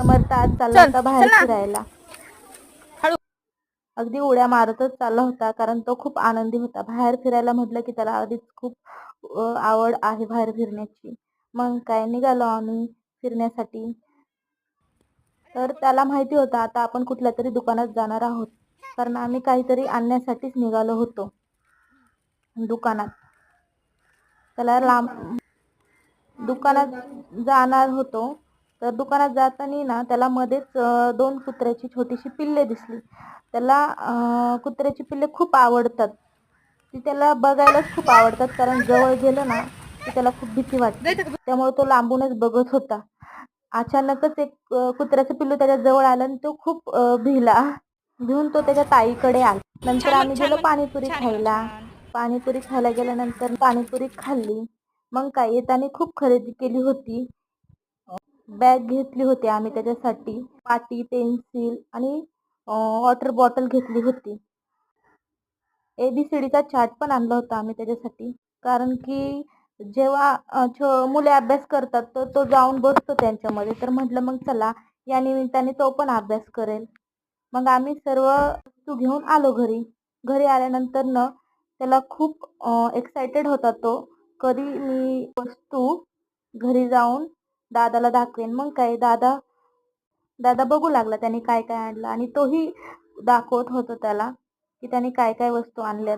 समर्थ आज चालला होता बाहेर फिरायला. अगदी उड्या मारतच चालला होता, कारण तो खूप आनंदी होता. बाहेर फिरायला म्हटलं की त्याला आधीच खूप आवड आहे बाहेर फिरण्याची. मग काय निघालो आम्ही फिरण्यासाठी. तर त्याला माहिती होतं आता आपण कुठल्या तरी दुकानात जाणार आहोत, कारण आम्ही काहीतरी आणण्यासाठीच निघालो होतो दुकानात. त्याला लांब दुकानात जाणार होतो. तर दुकानात जाताना ना त्याला मध्येच दोन कुत्र्याची छोटीशी पिल्ले दिसली. त्याला कुत्र्याची पिल्ले खूप आवडतात. ती त्याला बघायलाच खूप आवडतात, कारण जवळ गेलं ना की त्याला खूप भीती वाटते. त्यामुळे तो लांबूनच बघत होता. अचानकच एक कुत्र्याचं पिल्लू त्याच्या जवळ आलं आणि तो खूप भिला. भिऊन तो त्याच्या ताईकडे आला. नंतर आम्ही गेलो पाणीपुरी खायला. पाणीपुरी खायला गेल्यानंतर पाणीपुरी खाल्ली. मग काय येताना खूप खरेदी केली होती. बॅग घेतली होती आम्ही त्याच्यासाठी. पाटी, पेन्सिल आणि वॉटर बॉटल घेतली होती. ABCDचा चार्ट पण आणला होता आम्ही त्याच्यासाठी, कारण की जेव्हा मुले अभ्यास करतात तर तो जाऊन बसतो त्यांच्यामध्ये. तर म्हटलं मग चला या निमित्ताने तो पण अभ्यास करेल. मग आम्ही सर्व वस्तू घेऊन आलो घरी. घरी आल्यानंतर न त्याला खूप एक्सायटेड होता तो, कधी मी वस्तू घरी जाऊन दादाला दाखवेन. मग काय दादा बघू लागला त्याने काय काय आणलं, आणि तोही दाखवत होता त्याला की त्याने काय काय वस्तू आणल्यात.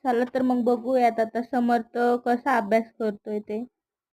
चला तर मग बघूयात आता समर्थ कसा अभ्यास करतोय ते.